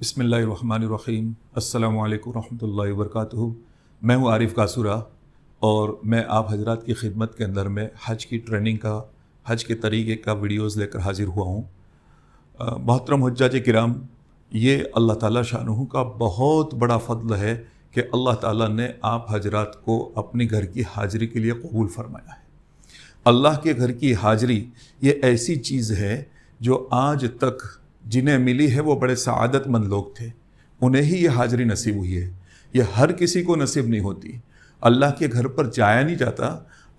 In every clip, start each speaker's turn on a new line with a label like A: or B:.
A: बिस्मिल्लाहिर्रहमानिर्रहीम। अस्सलामु अलैकुम रहमतुल्लाहि वबरकातुहू। मैं हूँ आरिफ कासूरा और मैं आप हजरात की खिदमत के अंदर में हज की ट्रेनिंग का, हज के तरीक़े का वीडियोस लेकर हाजिर हुआ हूँ। मोहतरम हुज्जाज किराम, ये अल्लाह ताला शानुहु का बहुत बड़ा फ़ضل है कि अल्लाह ताला ने आप हजरात को अपने घर की हाज़िरी के लिए कबूल फरमाया है। अल्लाह के घर की हाज़िरी ये ऐसी चीज़ है जो आज तक जिन्हें मिली है वो बड़े सआदतमंद लोग थे, उन्हें ही ये हाज़िरी नसीब हुई है। ये हर किसी को नसीब नहीं होती। अल्लाह के घर पर जाया नहीं जाता,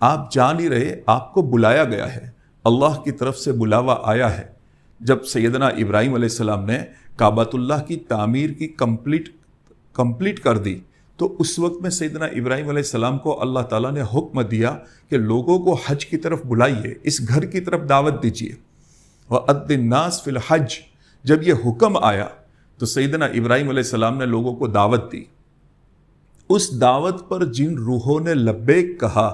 A: आप जा नहीं रहे, आपको बुलाया गया है, अल्लाह की तरफ से बुलावा आया है। जब सैयदना इब्राहीम अलैहिस्सलाम ने काबतुल्लाह की तामीर की कंप्लीट कर दी तो उस वक्त में सैयदना इब्राहीम अलैहिस्सलाम को अल्लाह ताला ने हुक्म दिया कि लोगों को हज की तरफ बुलाइए, इस घर की तरफ दावत दीजिए। वअद्दिन नास फिल हज, जब ये हुक्म आया तो सैयदना इब्राहीम अलैहिस्सलाम ने लोगों को दावत दी। उस दावत पर जिन रूहों ने लब्बैक कहा,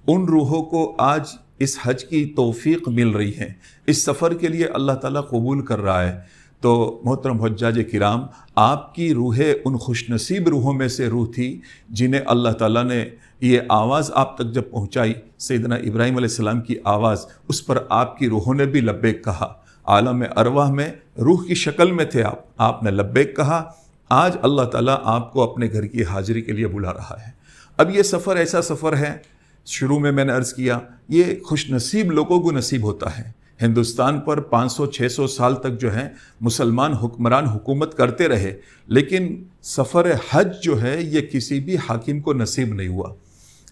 A: उन रूहों को आज इस हज की तौफीक मिल रही है, इस सफ़र के लिए अल्लाह ताला कबूल कर रहा है। तो मोहतरम हुज्जाज किराम, आपकी रूहें उन खुशनसीब रूहों में से रूह थी जिन्हें अल्लाह ताला ने ये आवाज़ आप तक जब पहुँचाई, सैयदना इब्राहीम अलैहिस्सलाम की आवाज़, उस पर आपकी रूहों ने भी लब्बैक कहा। आलम अरवाह में रूह की शक्ल में थे आप, आपने लब्बैक कहा। आज अल्लाह ताला आपको अपने घर की हाज़िरी के लिए बुला रहा है। अब ये सफ़र ऐसा सफ़र है, शुरू में मैंने अर्ज़ किया, ये खुशनसीब लोगों को नसीब होता है। हिंदुस्तान पर 500-600 साल तक जो है मुसलमान हुक्मरान हुकूमत करते रहे, लेकिन सफ़र हज जो है ये किसी भी हाकिम को नसीब नहीं हुआ।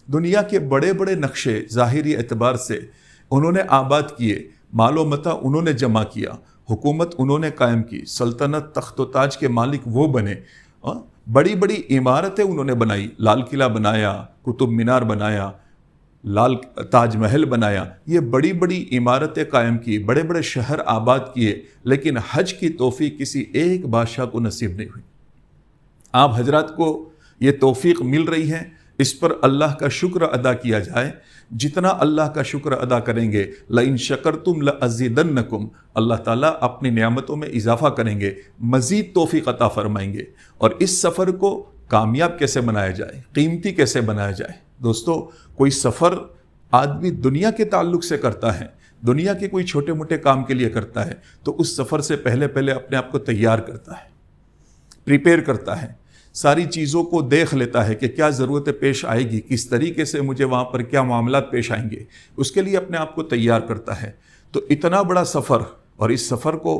A: दुनिया के बड़े बड़े नक्शे ज़ाहिरी एतबार से उन्होंने आबाद किए, मालो मता उन्होंने जमा किया, हुकूमत उन्होंने कायम की, सल्तनत तख्त व ताज के मालिक वो बने, बड़ी बड़ी इमारतें उन्होंने बनाई, लाल किला बनाया, कुतुब मीनार बनाया, लाल ताज महल बनाया, ये बड़ी बड़ी इमारतें कायम की, बड़े बड़े शहर आबाद किए, लेकिन हज की तौफीक किसी एक बादशाह को नसीब नहीं हुई। आप हजरात को ये तौफीक मिल रही है, इस पर अल्लाह का शुक्र अदा किया जाए। जितना अल्लाह का शुक्र अदा करेंगे, लइन शकरतुम लअज़ीदन्नकुम, अल्लाह ताला अपनी नेमतों में इजाफा करेंगे, मज़ीद तौफीक अता फरमाएंगे। और इस सफ़र को कामयाब कैसे बनाया जाए, कीमती कैसे बनाया जाए। दोस्तों, कोई सफ़र आदमी दुनिया के ताल्लुक़ से करता है, दुनिया के कोई छोटे मोटे काम के लिए करता है, तो उस सफ़र से पहले पहले अपने आप को तैयार करता है, प्रिपेयर करता है, सारी चीज़ों को देख लेता है कि क्या ज़रूरतें पेश आएगी, किस तरीके से मुझे वहाँ पर क्या मामलात पेश आएंगे, उसके लिए अपने आप को तैयार करता है। तो इतना बड़ा सफ़र, और इस सफ़र को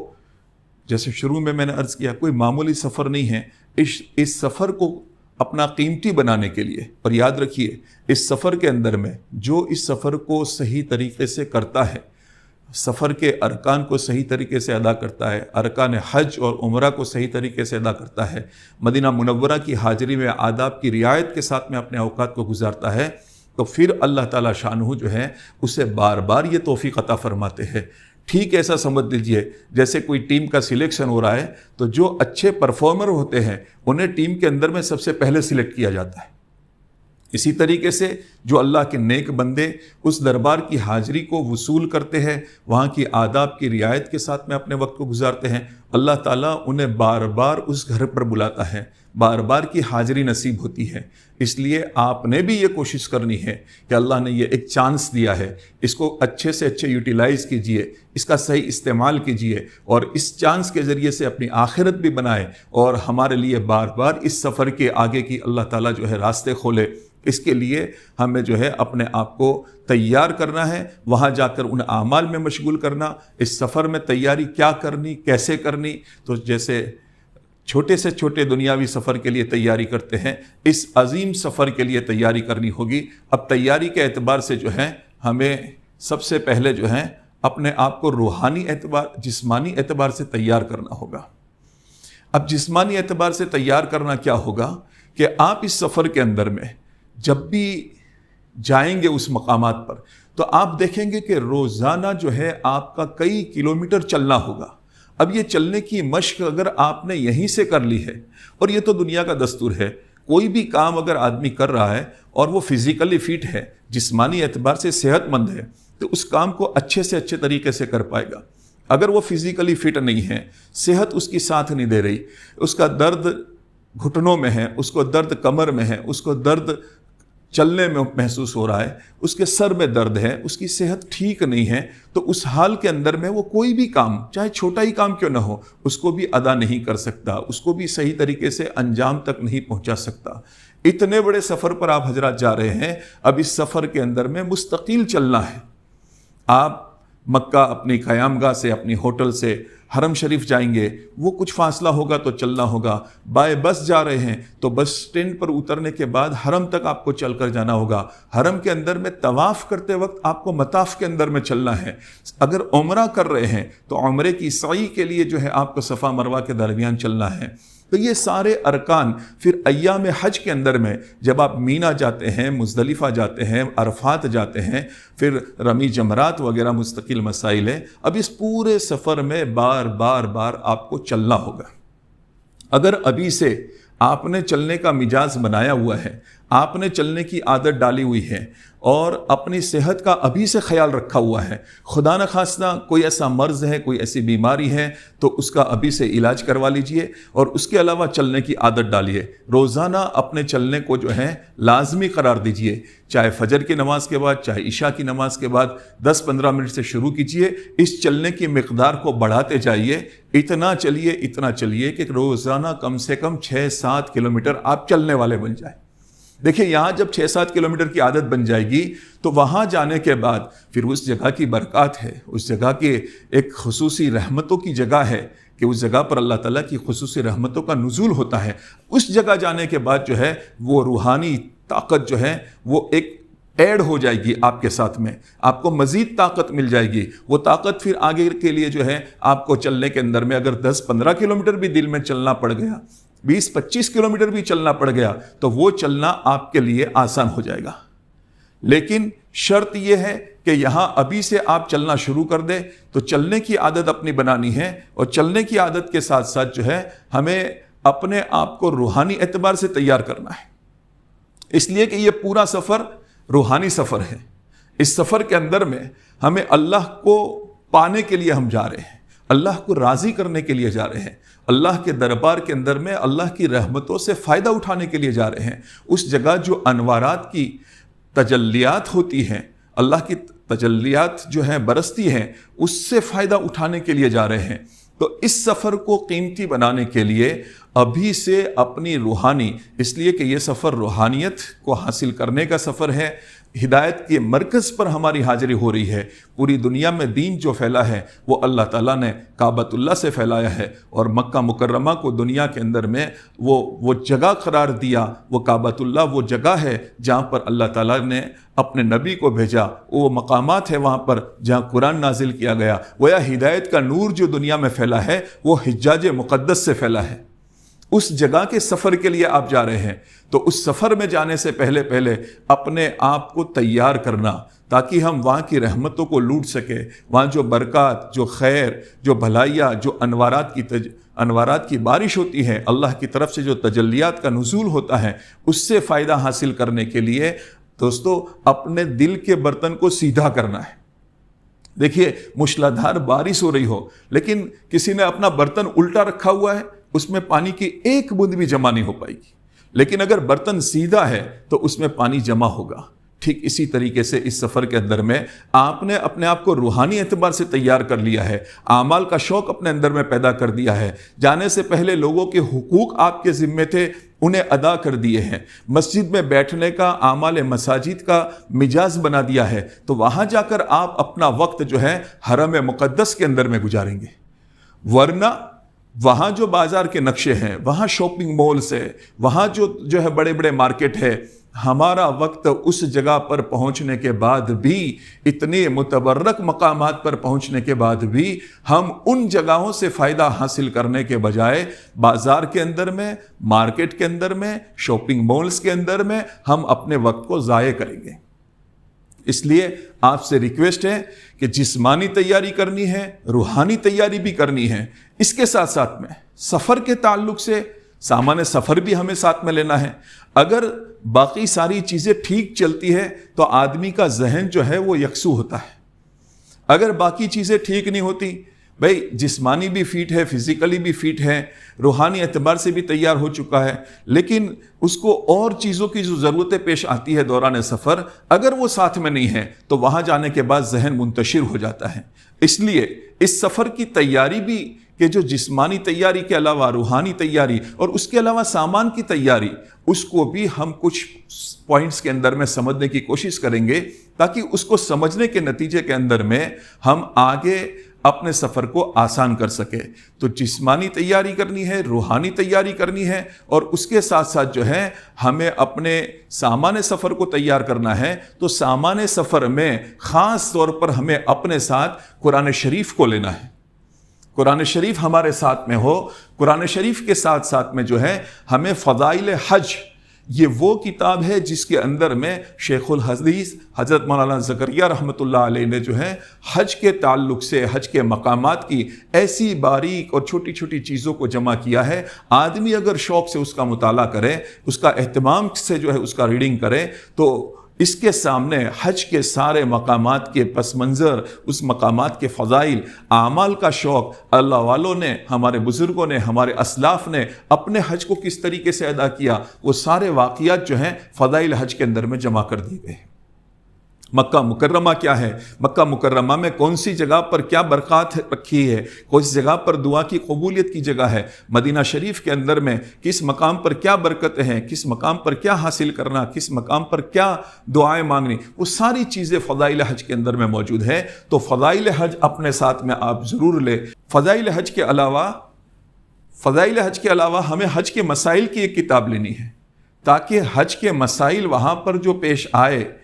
A: जैसे शुरू में मैंने अर्ज़ किया, कोई मामूली सफ़र नहीं है। इस सफ़र को अपना कीमती बनाने के लिए, और याद रखिए इस सफ़र के अंदर में जो इस सफ़र को सही तरीके से करता है, सफ़र के अरकान को सही तरीके से अदा करता है, अरकान हज और उम्रा को सही तरीके से अदा करता है, मदीना मुनव्वरा की हाज़िरी में आदाब की रियायत के साथ में अपने औकात को गुजारता है, तो फिर अल्लाह ताला शानुहु जो है उसे बार बार ये तौफीक अता फरमाते हैं। ठीक ऐसा समझ लीजिए जैसे कोई टीम का सिलेक्शन हो रहा है, तो जो अच्छे परफॉर्मर होते हैं उन्हें टीम के अंदर में सबसे पहले सिलेक्ट किया जाता है। इसी तरीके से जो अल्लाह के नेक बंदे उस दरबार की हाज़िरी को वसूल करते हैं, वहाँ की आदाब की रियायत के साथ में अपने वक्त को गुजारते हैं, अल्लाह ताला उन्हें बार बार उस घर पर बुलाता है, बार बार की हाज़िरी नसीब होती है। इसलिए आपने भी ये कोशिश करनी है कि अल्लाह ने ये एक चांस दिया है, इसको अच्छे से अच्छे यूटिलाइज़ कीजिए, इसका सही इस्तेमाल कीजिए, और इस चांस के ज़रिए से अपनी आखिरत भी बनाए, और हमारे लिए बार बार इस सफ़र के आगे की अल्लाह ताला जो है रास्ते खोले। इसके लिए हमें जो है अपने आप को तैयार करना है, वहाँ जाकर उन आमाल में मशगूल करना। इस सफ़र में तैयारी क्या करनी, कैसे करनी, तो जैसे छोटे से छोटे दुनियावी सफ़र के लिए तैयारी करते हैं, इस अजीम सफ़र के लिए तैयारी करनी होगी। अब तैयारी के एतबार से जो है हमें सबसे पहले जो है अपने आप को रूहानी एतबार, जिस्मानी एतबार से तैयार करना होगा। अब जिस्मानी एतबार से तैयार करना क्या होगा कि आप इस सफ़र के अंदर में जब भी जाएंगे उस मकामात पर, तो आप देखेंगे कि रोज़ाना जो है आपका कई किलोमीटर चलना होगा। अब ये चलने की मश्क अगर आपने यहीं से कर ली है, और ये तो दुनिया का दस्तूर है, कोई भी काम अगर आदमी कर रहा है और वो फिज़िकली फिट है, जिस्मानी एतबार से सेहतमंद है, तो उस काम को अच्छे से अच्छे तरीके से कर पाएगा। اگر وہ فزیکلی فٹ نہیں ہے، صحت اس کی ساتھ نہیں دے رہی، اس کا درد گھٹنوں میں ہے، اس کو درد کمر میں ہے، اس کو درد چلنے میں محسوس ہو رہا ہے، اس کے سر میں درد ہے، اس کی صحت ٹھیک نہیں ہے، تو اس حال کے اندر میں وہ کوئی بھی کام، چاہے چھوٹا ہی کام کیوں نہ ہو، اس کو بھی ادا نہیں کر سکتا، اس کو بھی صحیح طریقے سے انجام تک نہیں پہنچا سکتا۔ اتنے بڑے سفر پر آپ حضرات جا رہے ہیں، اب اس سفر کے اندر میں مستقل چلنا ہے۔ آپ مکہ اپنی قیام گاہ سے، اپنی ہوٹل سے حرم شریف جائیں گے، وہ کچھ فاصلہ ہوگا تو چلنا ہوگا۔ بائے بس جا رہے ہیں تو بس اسٹینڈ پر اترنے کے بعد حرم تک آپ کو چل کر جانا ہوگا۔ حرم کے اندر میں طواف کرتے وقت آپ کو مطاف کے اندر میں چلنا ہے۔ اگر عمرہ کر رہے ہیں تو عمرے کی سعی کے لیے جو ہے آپ کو صفا مروہ کے درمیان چلنا ہے۔ تو یہ سارے ارکان پھر ایام حج کے اندر میں جب آپ مینا جاتے ہیں، مزدلفہ جاتے ہیں، عرفات جاتے ہیں، پھر رمی جمرات وغیرہ مستقل مسائل ہیں۔ اب اس پورے سفر میں بار بار آپ کو چلنا ہوگا۔ اگر ابھی سے آپ نے چلنے کا مزاج بنایا ہوا ہے، آپ نے چلنے کی عادت ڈالی ہوئی ہے اور اپنی صحت کا ابھی سے خیال رکھا ہوا ہے، خدا نخواستہ کوئی ایسا مرض ہے، کوئی ایسی بیماری ہے تو اس کا ابھی سے علاج کروا لیجئے، اور اس کے علاوہ چلنے کی عادت ڈالیے۔ روزانہ اپنے چلنے کو جو ہے لازمی قرار دیجئے، چاہے فجر کی نماز کے بعد، چاہے عشاء کی نماز کے بعد 10-15 منٹ سے شروع کیجئے۔ اس چلنے کی مقدار کو بڑھاتے جائیے، اتنا چلیے کہ روزانہ کم سے کم 6-7 کلومیٹر آپ چلنے والے بن جائیں۔ دیکھیں، یہاں جب 6-7 کلومیٹر کی عادت بن جائے گی تو وہاں جانے کے بعد پھر اس جگہ کی برکات ہے، اس جگہ کے ایک خصوصی رحمتوں کی جگہ ہے کہ اس جگہ پر اللہ تعالیٰ کی خصوصی رحمتوں کا نزول ہوتا ہے۔ اس جگہ جانے کے بعد جو ہے وہ روحانی طاقت جو ہے وہ ایک ایڈ ہو جائے گی آپ کے ساتھ میں، آپ کو مزید طاقت مل جائے گی۔ وہ طاقت پھر آگے کے لیے جو ہے آپ کو چلنے کے اندر میں اگر 10-15 کلومیٹر بھی دل میں چلنا پڑ گیا، 20-25 کلومیٹر بھی چلنا پڑ گیا تو وہ چلنا آپ کے لیے آسان ہو جائے گا۔ لیکن شرط یہ ہے کہ یہاں ابھی سے آپ چلنا شروع کر دیں، تو چلنے کی عادت اپنی بنانی ہے، اور چلنے کی عادت کے ساتھ ساتھ جو ہے ہمیں اپنے آپ کو روحانی اعتبار سے تیار کرنا ہے، اس لیے کہ یہ پورا سفر روحانی سفر ہے۔ اس سفر کے اندر میں ہمیں اللہ کو پانے کے لیے ہم جا رہے ہیں، اللہ کو راضی کرنے کے لیے جا رہے ہیں، اللہ کے دربار کے اندر میں اللہ کی رحمتوں سے فائدہ اٹھانے کے لیے جا رہے ہیں۔ اس جگہ جو انوارات کی تجلیات ہوتی ہیں، اللہ کی تجلیات جو ہیں برستی ہیں، اس سے فائدہ اٹھانے کے لیے جا رہے ہیں۔ تو اس سفر کو قیمتی بنانے کے لیے ابھی سے اپنی روحانی، اس لیے کہ یہ سفر روحانیت کو حاصل کرنے کا سفر ہے، ہدایت کے مرکز پر ہماری حاضری ہو رہی ہے۔ پوری دنیا میں دین جو پھیلا ہے وہ اللہ تعالیٰ نے کعبۃ اللہ سے پھیلایا ہے، اور مکہ مکرمہ کو دنیا کے اندر میں وہ جگہ قرار دیا۔ وہ کعبۃ اللہ وہ جگہ ہے جہاں پر اللہ تعالیٰ نے اپنے نبی کو بھیجا، وہ مقامات ہے وہاں پر جہاں قرآن نازل کیا گیا۔ گویا ہدایت کا نور جو دنیا میں پھیلا ہے وہ حجاج مقدس سے پھیلا ہے۔ اس جگہ کے سفر کے لیے آپ جا رہے ہیں، تو اس سفر میں جانے سے پہلے اپنے آپ کو تیار کرنا، تاکہ ہم وہاں کی رحمتوں کو لوٹ سکیں، وہاں جو برکات، جو خیر، جو بھلائیاں، جو انوارات کی بارش ہوتی ہے، اللہ کی طرف سے جو تجلیات کا نزول ہوتا ہے، اس سے فائدہ حاصل کرنے کے لیے دوستو اپنے دل کے برتن کو سیدھا کرنا ہے۔ دیکھیے، مشلادھار بارش ہو رہی ہو لیکن کسی نے اپنا برتن الٹا رکھا ہوا ہے، اس میں پانی کی ایک بوند بھی جمع نہیں ہو پائے گی، لیکن اگر برتن سیدھا ہے تو اس میں پانی جمع ہوگا۔ ٹھیک اسی طریقے سے اس سفر کے اندر میں آپ نے اپنے آپ کو روحانی اعتبار سے تیار کر لیا ہے، اعمال کا شوق اپنے اندر میں پیدا کر دیا ہے، جانے سے پہلے لوگوں کے حقوق آپ کے ذمے تھے انہیں ادا کر دیے ہیں، مسجد میں بیٹھنے کا، اعمال مساجد کا مزاج بنا دیا ہے، تو وہاں جا کر آپ اپنا وقت جو ہے حرم مقدس کے اندر میں گزاریں گے۔ ورنہ وہاں جو بازار کے نقشے ہیں، وہاں شاپنگ مالز ہے، وہاں جو ہے بڑے بڑے مارکیٹ ہے، ہمارا وقت اس جگہ پر پہنچنے کے بعد بھی، اتنے متبرک مقامات پر پہنچنے کے بعد بھی ہم ان جگہوں سے فائدہ حاصل کرنے کے بجائے بازار کے اندر میں، مارکیٹ کے اندر میں، شاپنگ مالز کے اندر میں ہم اپنے وقت کو ضائع کریں گے۔ اس لیے آپ سے ریکویسٹ ہے کہ جسمانی تیاری کرنی ہے، روحانی تیاری بھی کرنی ہے، اس کے ساتھ ساتھ میں سفر کے تعلق سے سامان سفر بھی ہمیں ساتھ میں لینا ہے۔ اگر باقی ساری چیزیں ٹھیک چلتی ہے تو آدمی کا ذہن جو ہے وہ یکسو ہوتا ہے، اگر باقی چیزیں ٹھیک نہیں ہوتی، भाई जिस्मानी भी फिट है, फिज़िकली भी फिट है, रूहानी एतबार से भी तैयार हो चुका है, लेकिन उसको और चीज़ों की जो ज़रूरतें पेश आती है दौरान सफ़र, अगर वो साथ में नहीं है तो वहाँ जाने के बाद जहन मुंतशिर हो जाता है। इसलिए इस सफ़र की तैयारी भी कि जो जिस्मानी तैयारी के अलावा रूहानी तैयारी और उसके अलावा सामान की तैयारी, उसको भी हम कुछ पॉइंट्स के अंदर में समझने की कोशिश करेंगे, ताकि उसको समझने के नतीजे के अंदर में हम आगे अपने सफ़र को आसान कर सके। तो जिस्मानी तैयारी करनी है, रूहानी तैयारी करनी है, और उसके साथ साथ जो है हमें अपने सामान सफ़र को तैयार करना है। तो सामान सफ़र में ख़ास तौर पर हमें अपने साथ कुरान शरीफ को लेना है। कुरान शरीफ हमारे साथ में हो। कुरान शरीफ के साथ साथ में जो है हमें फ़ज़ाइल हज, ये वो किताब है जिसके अंदर में शेखुल हदीस हज़रत मौलाना ज़करिया रहमतुल्लाह अलैह ने जो है हज के ताल्लुक़ से, हज के मकामात की ऐसी बारीक और छोटी छोटी चीज़ों को जमा किया है। आदमी अगर शौक़ से उसका मुताला करे, उसका एहतमाम से जो है उसका रीडिंग करे, तो इसके सामने हज के सारे मकामात के पस मंज़र, उस मकामात के फ़ज़ाइल, आमाल का शौक़ अल्लाह वालों ने, हमारे बुज़ुर्गों ने, हमारे असलाफ़ ने अपने हज को किस तरीके से अदा किया, वो सारे वाक़ियात जो हैं फ़ज़ाइल हज के अंदर में जमा कर दिए गए। मक्का मुकर्रमा क्या है, मक्का मुकर्रमा में कौन सी जगह पर क्या बरक़ात रखी है, कौन सी जगह पर दुआ की कबूलियत की जगह है, मदीना शरीफ के अंदर में किस मकाम पर क्या बरकतें हैं, किस मकाम पर क्या हासिल करना, किस मकाम पर क्या दुआएं मांगनी, वो सारी चीज़ें फ़ज़ाइल हज के अंदर में मौजूद है। तो फ़ज़ाइल हज अपने साथ में आप ज़रूर ले। फ़ज़ाइल हज के अलावा हमें हज के मसाइल की एक किताब लेनी है, ताकि हज के मसाइल वहाँ पर जो पेश आए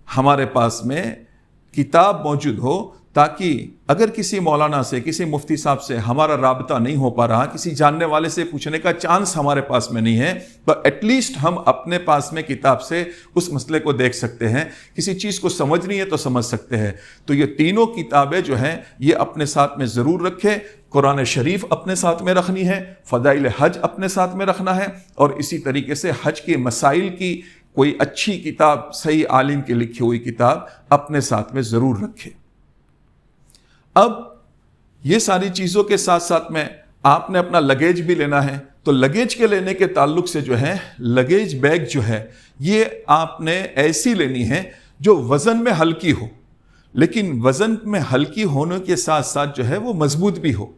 A: हमारे पास में किताब मौजूद हो, ताकि अगर किसी मौलाना से, किसी मुफ्ती साहब से हमारा राबता नहीं हो पा रहा, किसी जानने वाले से पूछने का चांस हमारे पास में नहीं है, तो एटलीस्ट हम अपने पास में किताब से उस मसले को देख सकते हैं। किसी चीज़ को समझनी है तो समझ सकते हैं। तो ये तीनों किताबें जो हैं ये अपने साथ में ज़रूर रखें। कुरान शरीफ अपने साथ में रखनी है, फ़ज़ाइल हज अपने साथ में रखना है, और इसी तरीके से हज के मसाइल की कोई अच्छी किताब, सही आलिम की लिखी हुई किताब अपने साथ में ज़रूर रखें। अब ये सारी चीज़ों के साथ साथ में आपने अपना लगेज भी लेना है। तो लगेज के लेने के ताल्लुक से जो है लगेज बैग जो है ये आपने ऐसी लेनी है जो वज़न में हल्की हो, लेकिन वज़न में हल्की होने के साथ साथ जो है वो मजबूत भी हो।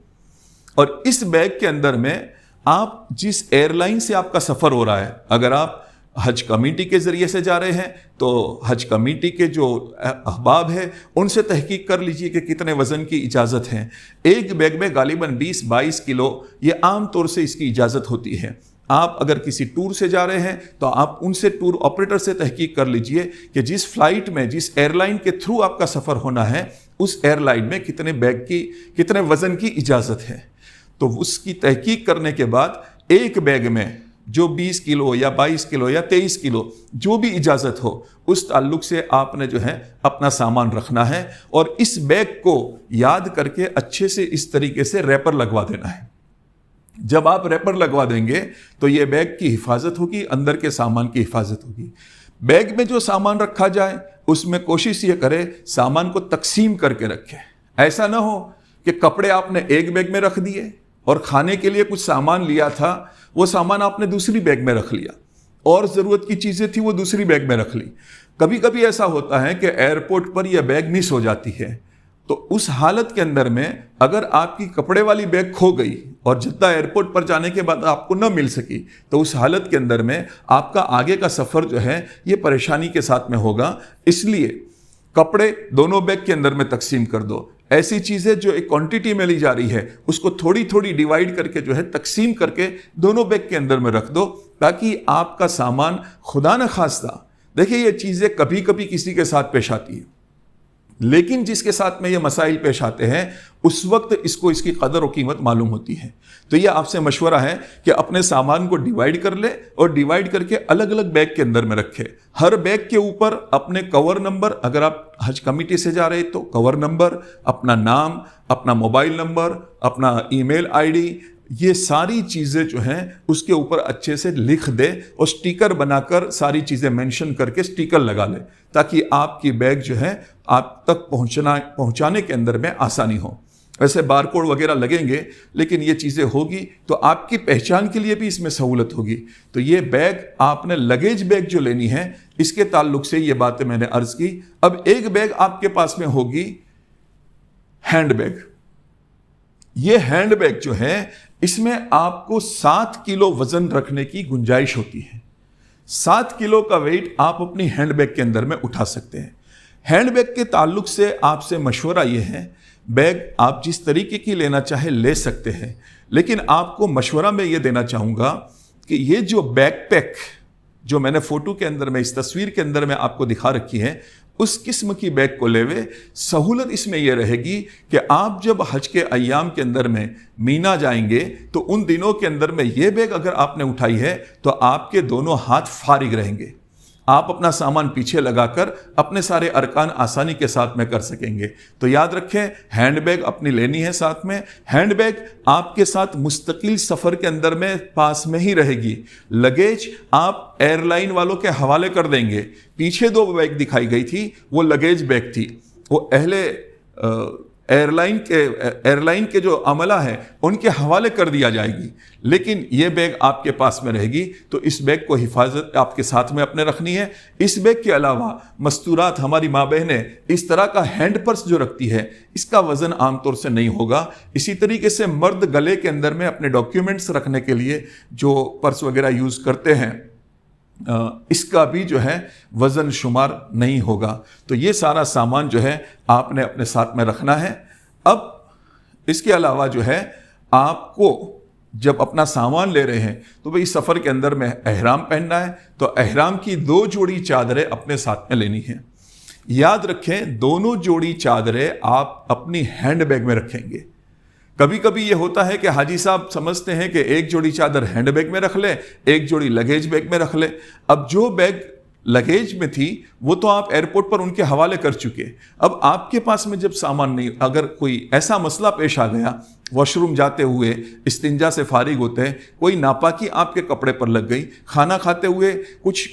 A: और इस बैग के अंदर में आप जिस एयरलाइन से आपका सफ़र हो रहा है, अगर आप हज कमेटी के ज़रिए से जा रहे हैं तो हज कमेटी के जो अहबाब है उनसे तहकीक कर लीजिए कि कितने वज़न की इजाज़त है। एक बैग में गालिबन 20-22 किलो ये आम तौर से इसकी इजाज़त होती है। आप अगर किसी टूर से जा रहे हैं तो आप उनसे, टूर ऑपरेटर से तहकीक कर लीजिए कि जिस फ्लाइट में, जिस एयरलाइन के थ्रू आपका सफ़र होना है, उस एयरलाइन में कितने बैग की, कितने वज़न की इजाज़त है। तो उसकी तहकीक करने के बाद एक बैग में जो 20 किलो या 22 किलो या 23 किलो जो भी इजाज़त हो, उस ताल्लुक से आपने जो है अपना सामान रखना है। और इस बैग को याद करके अच्छे से इस तरीके से रैपर लगवा देना है। जब आप रैपर लगवा देंगे तो ये बैग की हिफाजत होगी, अंदर के सामान की हिफाजत होगी। बैग में जो सामान रखा जाए उसमें कोशिश ये करे सामान को तकसीम करके रखें। ऐसा ना हो कि कपड़े आपने एक बैग में रख दिए और खाने के लिए कुछ सामान लिया था, वो सामान आपने दूसरी बैग में रख लिया, और ज़रूरत की चीज़ें थी वो दूसरी बैग में रख ली। कभी कभी ऐसा होता है कि एयरपोर्ट पर यह बैग मिस हो जाती है। तो उस हालत के अंदर में अगर आपकी कपड़े वाली बैग खो गई और जद्दा एयरपोर्ट पर जाने के बाद आपको न मिल सकी, तो उस हालत के अंदर में आपका आगे का सफ़र जो है ये परेशानी के साथ में होगा। इसलिए कपड़े दोनों बैग के अंदर में तकसीम कर दो। ऐसी चीज़ें जो एक क्वांटिटी में ली जा रही है उसको थोड़ी थोड़ी डिवाइड करके जो है तकसीम करके दोनों बैग के अंदर में रख दो, ताकि आपका सामान खुदा न खास्ता, देखिए ये चीज़ें कभी कभी किसी के साथ पेश आती है, लेकिन जिसके साथ में ये मसाइल पेश आते हैं उस वक्त इसको इसकी कदर और कीमत मालूम होती है। तो ये आपसे मशवरा है कि अपने सामान को डिवाइड कर ले और डिवाइड करके अलग अलग बैग के अंदर में रखे। हर बैग के ऊपर अपने कवर नंबर, अगर आप हज कमेटी से जा रहे तो कवर नंबर, अपना नाम, अपना मोबाइल नंबर, अपना ईमेल आईडी, ये सारी चीज़ें जो हैं उसके ऊपर अच्छे से लिख दे और स्टिकर बनाकर सारी चीज़ें मेंशन करके स्टिकर लगा ले, ताकि आपकी बैग जो है आप तक पहुंचाने के अंदर में आसानी हो। वैसे बारकोड वगैरह लगेंगे, लेकिन ये चीज़ें होगी तो आपकी पहचान के लिए भी इसमें सहूलत होगी। तो ये बैग आपने लगेज बैग जो लेनी है, इसके ताल्लुक से ये बातें मैंने अर्ज की। अब एक बैग आपके पास में होगी हैंड बैग। ये हैंड बैग जो है, इसमें आपको 7 किलो वजन रखने की गुंजाइश होती है। 7 किलो का वेट आप अपनी हैंड बैग के अंदर में उठा सकते हैं। हैंड बैग के ताल्लुक से आपसे मशवरा ये है, बैग आप जिस तरीके की लेना चाहे ले सकते हैं, लेकिन आपको मशवरा मैं ये देना चाहूँगा कि ये जो बैकपैक जो मैंने फ़ोटो के अंदर में, इस तस्वीर के अंदर में आपको दिखा रखी है, उस किस्म की बैग को लेवे। सहूलत इसमें यह रहेगी कि आप जब हज के अय्याम के अंदर में मीना जाएंगे तो उन दिनों के अंदर में ये बैग अगर आपने उठाई है तो आपके दोनों हाथ फारिग रहेंगे। आप अपना सामान पीछे लगाकर अपने सारे अरकान आसानी के साथ में कर सकेंगे। तो याद रखें, हैंडबैग अपनी लेनी है साथ में। हैंडबैग आपके साथ मुस्तकिल सफ़र के अंदर में पास में ही रहेगी। लगेज आप एयरलाइन वालों के हवाले कर देंगे। पीछे 2 बैग दिखाई गई थी, वो लगेज बैग थी, वो एयरलाइन के जो अमला है उनके हवाले कर दिया जाएगी, लेकिन ये बैग आपके पास में रहेगी। तो इस बैग को हिफाजत आपके साथ में अपने रखनी है। इस बैग के अलावा मस्तूरात, हमारी माँ बहनें इस तरह का हैंड पर्स जो रखती है, इसका वजन आमतौर से नहीं होगा। इसी तरीके से मर्द गले के अंदर में अपने डॉक्यूमेंट्स रखने के लिए जो पर्स वगैरह यूज़ करते हैं, इसका भी जो है वज़न शुमार नहीं होगा। तो ये सारा सामान जो है आपने अपने साथ में रखना है। अब इसके अलावा जो है, आपको जब अपना सामान ले रहे हैं तो भाई सफ़र के अंदर में एहराम पहनना है, तो एहराम की 2 जोड़ी चादरें अपने साथ में लेनी है। याद रखें, दोनों जोड़ी चादरें आप अपनी हैंड बैग में रखेंगे। कभी कभी ये होता है कि हाजी साहब समझते हैं कि एक जोड़ी चादर हैंड बैग में रख ले, एक जोड़ी लगेज बैग में रख ले। अब जो बैग लगेज में थी वो तो आप एयरपोर्ट पर उनके हवाले कर चुके। अब आपके पास में जब सामान नहीं, अगर कोई ऐसा मसला पेश आ गया, वॉशरूम जाते हुए इस्तिंजा से फारिग होते हैं, कोई नापाकी आपके कपड़े पर लग गई, खाना खाते हुए कुछ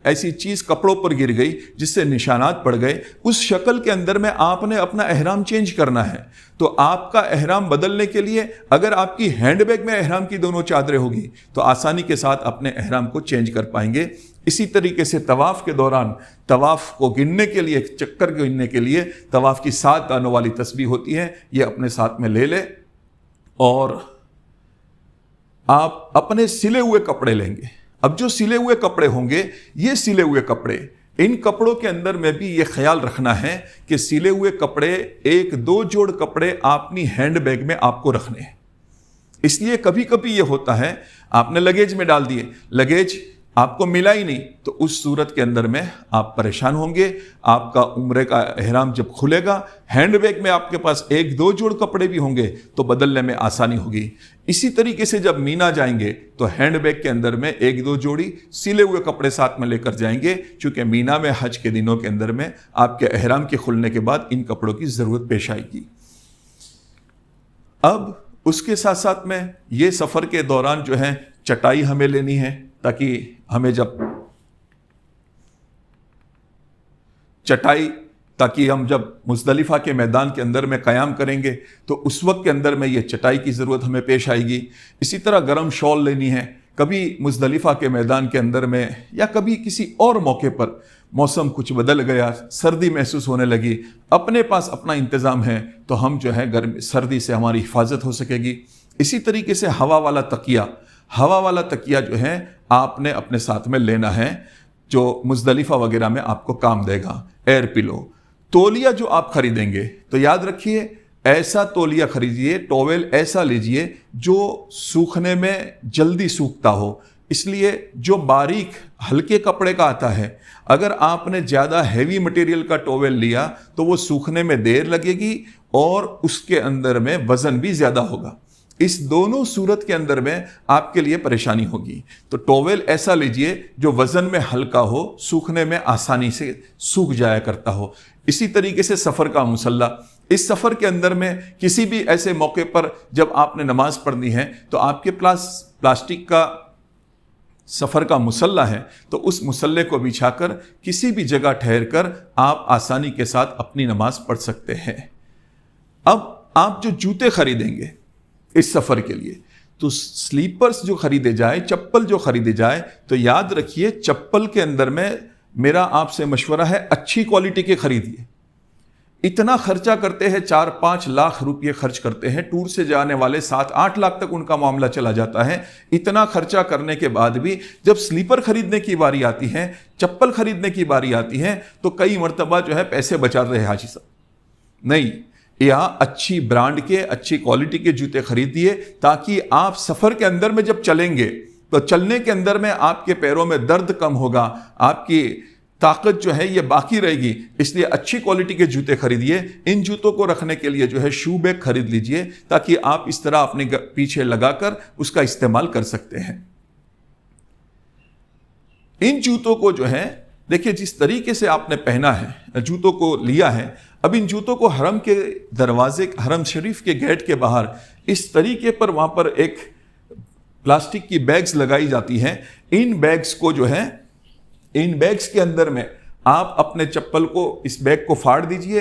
A: ऐसी चीज़ कपड़ों पर गिर गई जिससे निशानात पड़ गए, उस शक्ल के अंदर में आपने अपना एहराम चेंज करना है। तो आपका एहराम बदलने के लिए अगर आपकी हैंडबैग में एहराम की दोनों चादरें होगी तो आसानी के साथ अपने एहराम को चेंज कर पाएंगे। इसी तरीके से तवाफ़ के दौरान तवाफ़ को गिनने के लिए, चक्कर गिनने के लिए तवाफ़ की 7 दानों वाली तस्बीह होती है, ये अपने साथ में ले ले। और आप अपने सिले हुए कपड़े लेंगे। अब जो सिले हुए कपड़े होंगे, ये सिले हुए कपड़े, इन कपड़ों के अंदर में भी ये ख्याल रखना है कि सिले हुए कपड़े 1-2 जोड़ कपड़े अपनी हैंड बैग में आपको रखने हैं। इसलिए कभी कभी ये होता है, आपने लगेज में डाल दिए, लगेज आपको मिला ही नहीं, तो उस सूरत के अंदर में आप परेशान होंगे। आपका उम्रे का एहराम जब खुलेगा, हैंड बैग में आपके पास 1-2 जोड़ कपड़े भी होंगे तो बदलने में आसानी होगी। इसी तरीके से जब मीना जाएंगे तो हैंड बैग के अंदर में 1-2 जोड़ी सिले हुए कपड़े साथ में लेकर जाएंगे, चूँकि मीना में हज के दिनों के अंदर में आपके एहराम के खुलने के बाद इन कपड़ों की ज़रूरत पेश आएगी। अब उसके साथ साथ में ये सफ़र के दौरान जो है चटाई हमें लेनी है, ताकि हमें जब मुज़दलिफ़ा के मैदान के अंदर में क़याम करेंगे तो उस वक्त के अंदर में ये चटाई की ज़रूरत हमें पेश आएगी। इसी तरह गर्म शॉल लेनी है। कभी मुज़दलिफ़ा के मैदान के अंदर में या कभी किसी और मौके पर मौसम कुछ बदल गया, सर्दी महसूस होने लगी, अपने पास अपना इंतज़ाम है तो हम जो है गर्मी सर्दी से हमारी हिफाजत हो सकेगी। इसी तरीके से हवा वाला तकिया जो है आपने अपने साथ में लेना है, जो मुज़दलिफ़ा वगैरह में आपको काम देगा। एयर पिलो, तौलिया जो आप खरीदेंगे तो याद रखिए ऐसा तौलिया खरीदिए, टॉवेल ऐसा लीजिए जो सूखने में जल्दी सूखता हो। इसलिए जो बारीक हल्के कपड़े का आता है, अगर आपने ज़्यादा हैवी मटेरियल का टॉवेल लिया तो वो सूखने में देर लगेगी और उसके अंदर में वज़न भी ज़्यादा होगा। इस दोनों सूरत के अंदर में आपके लिए परेशानी होगी। तो टॉवेल ऐसा लीजिए जो वज़न में हल्का हो, सूखने में आसानी से सूख जाया करता हो। इसी तरीके से सफ़र का मुसल्ला, इस सफ़र के अंदर में किसी भी ऐसे मौके पर जब आपने नमाज पढ़नी है तो आपके पास प्लास्टिक का सफ़र का मुसल्ला है, तो उस मुसल्ले को बिछाकर किसी भी जगह ठहर कर आप आसानी के साथ अपनी नमाज पढ़ सकते हैं। अब آپ جو جوتے خریدیں گے اس سفر کے لیے، تو سلیپرز جو خریدے جائے، چپل جو خریدے جائے، تو یاد رکھیے چپل کے اندر میں میرا آپ سے مشورہ ہے اچھی کوالٹی کے خریدیے۔ اتنا خرچہ کرتے ہیں، 4-5 لاکھ روپے خرچ کرتے ہیں، ٹور سے جانے والے 7-8 لاکھ تک ان کا معاملہ چلا جاتا ہے۔ اتنا خرچہ کرنے کے بعد بھی جب سلیپر خریدنے کی باری آتی ہے، چپل خریدنے کی باری آتی ہے، تو کئی مرتبہ جو ہے پیسے بچا رہے ہیں حاجی صاحب۔ نہیں، یہاں اچھی برانڈ کے، اچھی کوالٹی کے جوتے خریدیے، تاکہ آپ سفر کے اندر میں جب چلیں گے تو چلنے کے اندر میں آپ کے پیروں میں درد کم ہوگا، آپ کی طاقت جو ہے یہ باقی رہے گی۔ اس لیے اچھی کوالٹی کے جوتے خریدیے۔ ان جوتوں کو رکھنے کے لیے جو ہے شو بیگ خرید لیجئے، تاکہ آپ اس طرح اپنے پیچھے لگا کر اس کا استعمال کر سکتے ہیں۔ ان جوتوں کو جو ہے دیکھیے جس طریقے سے آپ نے پہنا ہے، جوتوں کو لیا ہے، اب ان جوتوں کو حرم کے دروازے، حرم شریف کے گیٹ کے باہر اس طریقے پر وہاں پر ایک پلاسٹک کی بیگز لگائی جاتی ہیں۔ ان بیگز کو جو ہے، ان بیگز کے اندر میں آپ اپنے چپل کو، اس بیگ کو پھاڑ دیجئے،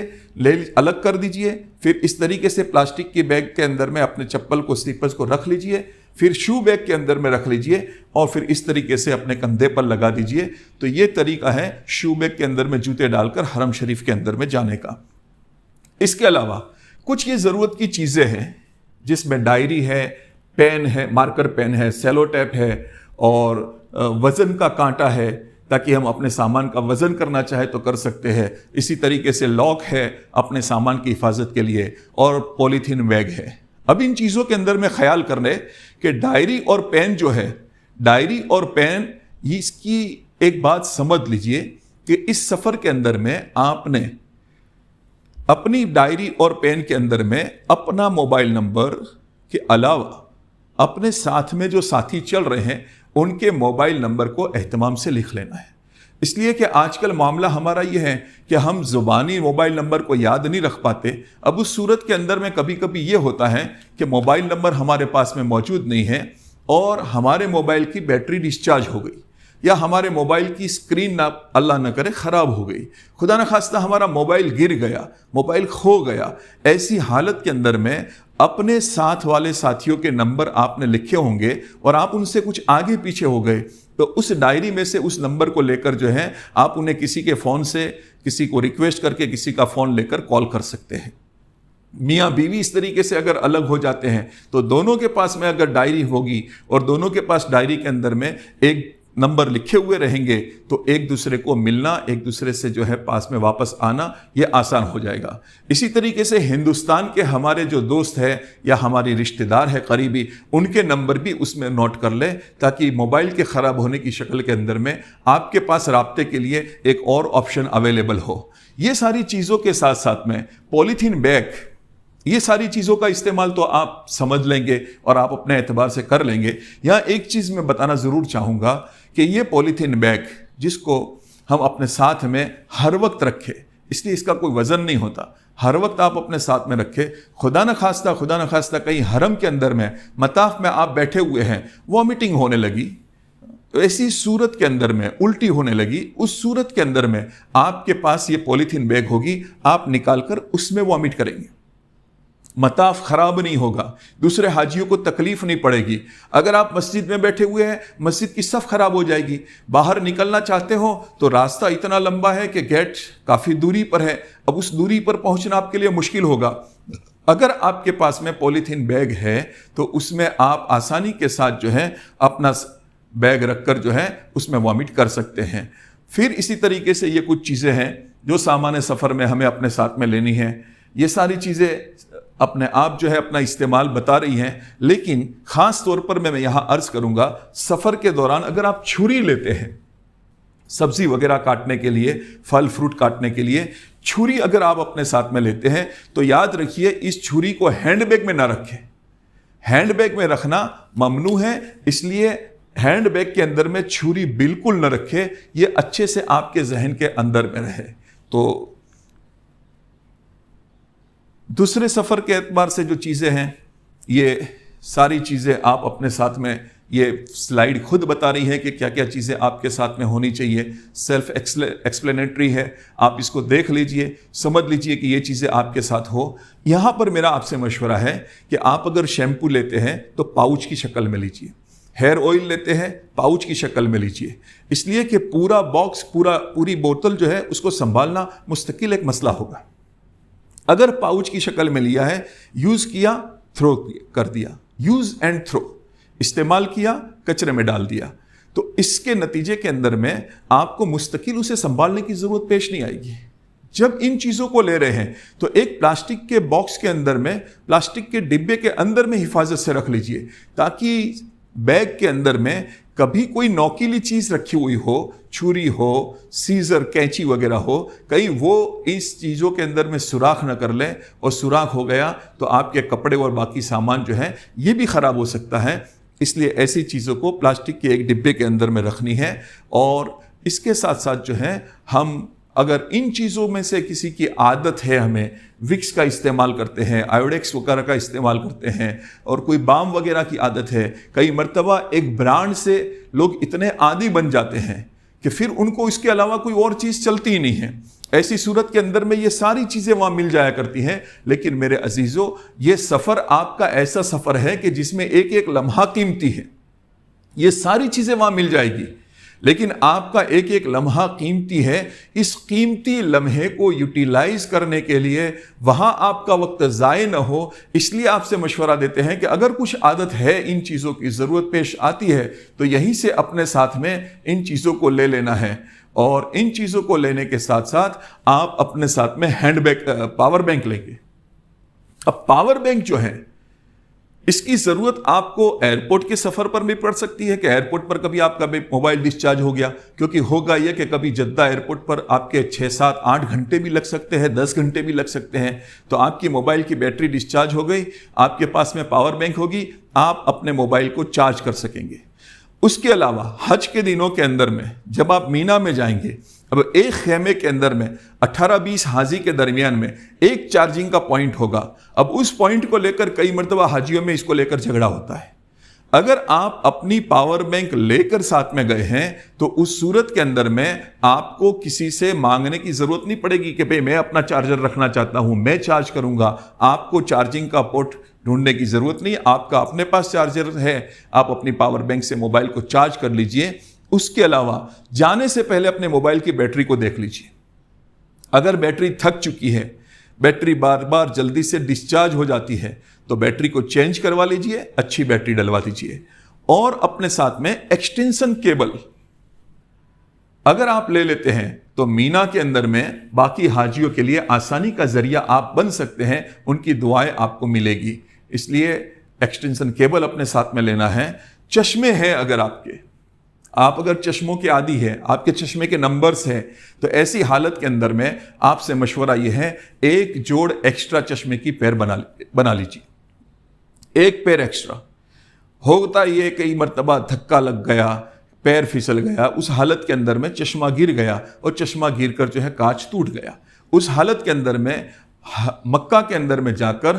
A: الگ کر دیجئے، پھر اس طریقے سے پلاسٹک کی بیگ کے اندر میں اپنے چپل کو، سلیپرز کو رکھ لیجئے، پھر شو بیگ کے اندر میں رکھ لیجئے، اور پھر اس طریقے سے اپنے کندھے پر لگا دیجئے۔ تو یہ طریقہ ہے شو بیگ کے اندر میں جوتے ڈال کر حرم شریف کے اندر میں جانے کا۔ اس کے علاوہ کچھ یہ ضرورت کی چیزیں ہیں جس میں ڈائری ہے، پین ہے، مارکر پین ہے، سیلو ٹیپ ہے، اور وزن کا کانٹا ہے، تاکہ ہم اپنے سامان کا وزن کرنا چاہے تو کر سکتے ہیں۔ اسی طریقے سے لاک ہے اپنے سامان کی حفاظت کے لیے، اور پولیتھین بیگ ہے۔ اب ان چیزوں کے اندر میں خیال کرنے کہ ڈائری اور پین جو ہے، ڈائری اور پین، اس کی ایک بات سمجھ لیجئے کہ اس سفر کے اندر میں آپ نے اپنی ڈائری اور پین کے اندر میں اپنا موبائل نمبر کے علاوہ اپنے ساتھ میں جو ساتھی چل رہے ہیں ان کے موبائل نمبر کو اہتمام سے لکھ لینا ہے۔ اس لیے کہ آج کل معاملہ ہمارا یہ ہے کہ ہم زبانی موبائل نمبر کو یاد نہیں رکھ پاتے۔ اب اس صورت کے اندر میں کبھی کبھی یہ ہوتا ہے کہ موبائل نمبر ہمارے پاس میں موجود نہیں ہے، اور ہمارے موبائل کی بیٹری ڈسچارج ہو گئی، یا ہمارے موبائل کی اسکرین نہ اللہ نہ کرے خراب ہو گئی، خدا نخواستہ ہمارا موبائل گر گیا، موبائل کھو گیا۔ ایسی حالت کے اندر میں اپنے ساتھ والے ساتھیوں کے نمبر آپ نے لکھے ہوں گے، اور آپ ان سے کچھ آگے پیچھے ہو گئے، تو اس ڈائری میں سے اس نمبر کو لے کر جو ہے آپ انہیں کسی کے فون سے، کسی کو ریکویسٹ کر کے کسی کا فون لے کر کال کر سکتے ہیں۔ میاں بیوی اس طریقے سے اگر الگ ہو جاتے ہیں تو دونوں کے پاس میں اگر ڈائری ہوگی، اور دونوں کے پاس ڈائری کے اندر میں ایک نمبر لکھے ہوئے رہیں گے، تو ایک دوسرے کو ملنا، ایک دوسرے سے جو ہے پاس میں واپس آنا، یہ آسان ہو جائے گا۔ اسی طریقے سے ہندوستان کے ہمارے جو دوست ہیں یا ہماری رشتہ دار ہے قریبی، ان کے نمبر بھی اس میں نوٹ کر لیں، تاکہ موبائل کے خراب ہونے کی شکل کے اندر میں آپ کے پاس رابطے کے لیے ایک اور آپشن اویلیبل ہو۔ یہ ساری چیزوں کے ساتھ ساتھ میں پولیتھین بیگ، یہ ساری چیزوں کا استعمال تو آپ سمجھ لیں گے اور آپ اپنے اعتبار سے کر لیں گے۔ یہاں ایک چیز میں بتانا ضرور چاہوں گا کہ یہ پولیتھین بیگ جس کو ہم اپنے ساتھ میں ہر وقت رکھیں، اس لیے اس کا کوئی وزن نہیں ہوتا، ہر وقت آپ اپنے ساتھ میں رکھیں۔ خدا نخواستہ کہیں حرم کے اندر میں، مطاف میں آپ بیٹھے ہوئے ہیں، وامٹنگ ہونے لگی، تو ایسی صورت کے اندر میں الٹی ہونے لگی، اس صورت کے اندر میں آپ کے پاس یہ پولیتھین بیگ ہوگی، آپ نکال کر اس میں وامٹ کریں گے، مطاف خراب نہیں ہوگا، دوسرے حاجیوں کو تکلیف نہیں پڑے گی۔ اگر آپ مسجد میں بیٹھے ہوئے ہیں، مسجد کی صف خراب ہو جائے گی، باہر نکلنا چاہتے ہو تو راستہ اتنا لمبا ہے کہ گیٹ کافی دوری پر ہے، اب اس دوری پر پہنچنا آپ کے لیے مشکل ہوگا۔ اگر آپ کے پاس میں پولیتھین بیگ ہے تو اس میں آپ آسانی کے ساتھ جو ہے اپنا بیگ رکھ کر جو ہے اس میں وامٹ کر سکتے ہیں۔ پھر اسی طریقے سے یہ کچھ چیزیں ہیں جو سامان سفر میں ہمیں اپنے ساتھ میں لینی ہیں۔ یہ ساری چیزیں اپنے آپ جو ہے اپنا استعمال بتا رہی ہیں، لیکن خاص طور پر میں یہاں عرض کروں گا، سفر کے دوران اگر آپ چھری لیتے ہیں سبزی وغیرہ کاٹنے کے لیے، پھل فروٹ کاٹنے کے لیے، چھری اگر آپ اپنے ساتھ میں لیتے ہیں تو یاد رکھیے اس چھری کو ہینڈ بیگ میں نہ رکھیں۔ ہینڈ بیگ میں رکھنا ممنوع ہے، اس لیے ہینڈ بیگ کے اندر میں چھری بالکل نہ رکھے، یہ اچھے سے آپ کے ذہن کے اندر میں رہے۔ تو دوسرے سفر کے اعتبار سے جو چیزیں ہیں، یہ ساری چیزیں آپ اپنے ساتھ میں یہ سلائیڈ خود بتا رہی ہے کہ کیا کیا چیزیں آپ کے ساتھ میں ہونی چاہیے، سیلف ایکسپلینیٹری ہے، آپ اس کو دیکھ لیجئے، سمجھ لیجئے کہ یہ چیزیں آپ کے ساتھ ہو۔ یہاں پر میرا آپ سے مشورہ ہے کہ آپ اگر شیمپو لیتے ہیں تو پاؤچ کی شکل میں لیجئے، ہیئر آئل لیتے ہیں پاؤچ کی شکل میں لیجئے، اس لیے کہ پورا باکس پوری بوتل جو ہے اس کو سنبھالنا مستقل ایک مسئلہ ہوگا۔ اگر پاؤچ کی شکل میں لیا ہے، یوز کیا تھرو کر دیا، یوز اینڈ تھرو، استعمال کیا کچرے میں ڈال دیا، تو اس کے نتیجے کے اندر میں آپ کو مستقل اسے سنبھالنے کی ضرورت پیش نہیں آئے گی۔ جب ان چیزوں کو لے رہے ہیں تو ایک پلاسٹک کے باکس کے اندر میں، پلاسٹک کے ڈبے کے اندر میں حفاظت سے رکھ لیجئے، تاکہ بیگ کے اندر میں کبھی کوئی نوکیلی چیز رکھی ہوئی ہو، چھری ہو، سیزر، کینچی وغیرہ ہو، کہیں وہ اس چیزوں کے اندر میں سوراخ نہ کر لے، اور سوراخ ہو گیا تو آپ کے کپڑے اور باقی سامان جو ہے یہ بھی خراب ہو سکتا ہے۔ اس لیے ایسی چیزوں کو پلاسٹک کے ایک ڈبے کے اندر میں رکھنی ہے۔ اور اس کے ساتھ ساتھ جو ہے ہم اگر ان چیزوں میں سے کسی کی عادت ہے، ہمیں وکس کا استعمال کرتے ہیں، آیوڈیکس وغیرہ کا استعمال کرتے ہیں، اور کوئی بام وغیرہ کی عادت ہے، کئی مرتبہ ایک برانڈ سے لوگ اتنے عادی بن جاتے ہیں کہ پھر ان کو اس کے علاوہ کوئی اور چیز چلتی ہی نہیں ہے۔ ایسی صورت کے اندر میں یہ ساری چیزیں وہاں مل جایا کرتی ہیں، لیکن میرے عزیزو یہ سفر آپ کا ایسا سفر ہے کہ جس میں ایک ایک لمحہ قیمتی ہے۔ یہ ساری چیزیں وہاں مل جائے گی، لیکن آپ کا ایک ایک لمحہ قیمتی ہے۔ اس قیمتی لمحے کو یوٹیلائز کرنے کے لیے وہاں آپ کا وقت ضائع نہ ہو، اس لیے آپ سے مشورہ دیتے ہیں کہ اگر کچھ عادت ہے، ان چیزوں کی ضرورت پیش آتی ہے، تو یہیں سے اپنے ساتھ میں ان چیزوں کو لے لینا ہے۔ اور ان چیزوں کو لینے کے ساتھ ساتھ آپ اپنے ساتھ میں پاور بینک لیں گے۔ اب پاور بینک جو ہے اس کی ضرورت آپ کو ایئرپورٹ کے سفر پر بھی پڑ سکتی ہے کہ ایئرپورٹ پر کبھی آپ کا موبائل ڈسچارج ہو گیا، کیونکہ ہوگا یہ کہ کبھی جدہ ایئرپورٹ پر آپ کے 6، 7، 8 گھنٹے بھی لگ سکتے ہیں، 10 گھنٹے بھی لگ سکتے ہیں، تو آپ کی موبائل کی بیٹری ڈسچارج ہو گئی، آپ کے پاس میں پاور بینک ہوگی، آپ اپنے موبائل کو چارج کر سکیں گے۔ اس کے علاوہ حج کے دنوں کے اندر میں جب آپ مینا میں جائیں گے، اب ایک خیمے کے اندر میں 18-20 حاجی کے درمیان میں ایک چارجنگ کا پوائنٹ ہوگا۔ اب اس پوائنٹ کو لے کر کئی مرتبہ حاجیوں میں اس کو لے کر جھگڑا ہوتا ہے۔ اگر آپ اپنی پاور بینک لے کر ساتھ میں گئے ہیں تو اس صورت کے اندر میں آپ کو کسی سے مانگنے کی ضرورت نہیں پڑے گی کہ بھئی میں اپنا چارجر رکھنا چاہتا ہوں، میں چارج کروں گا۔ آپ کو چارجنگ کا پورٹ ڈھونڈنے کی ضرورت نہیں، آپ کا اپنے پاس چارجر ہے، آپ اپنی پاور بینک سے موبائل کو چارج کر لیجئے۔ اس کے علاوہ جانے سے پہلے اپنے موبائل کی بیٹری کو دیکھ لیجئے، اگر بیٹری تھک چکی ہے، بیٹری بار بار جلدی سے ڈسچارج ہو جاتی ہے، تو بیٹری کو چینج کروا لیجئے، اچھی بیٹری ڈلوا دیجئے۔ اور اپنے ساتھ میں ایکسٹینشن کیبل اگر آپ لے لیتے ہیں تو مینا کے اندر میں باقی حاجیوں کے لیے آسانی کا ذریعہ آپ بن سکتے ہیں، ان کی دعائیں آپ کو ملے گی، اس لیے ایکسٹینشن کیبل اپنے ساتھ میں لینا ہے۔ چشمے ہیں اگر آپ اگر چشموں کے عادی ہے، آپ کے چشمے کے نمبرز ہیں، تو ایسی حالت کے اندر میں آپ سے مشورہ یہ ہے ایک جوڑ ایکسٹرا چشمے کی پیر بنا لیجیے، ایک پیر ایکسٹرا۔ ہوتا یہ کئی مرتبہ دھکا لگ گیا، پیر پھسل گیا، اس حالت کے اندر میں چشمہ گر گیا اور چشمہ گر کر جو ہے کانچ ٹوٹ گیا، اس حالت کے اندر میں مکہ کے اندر میں جا کر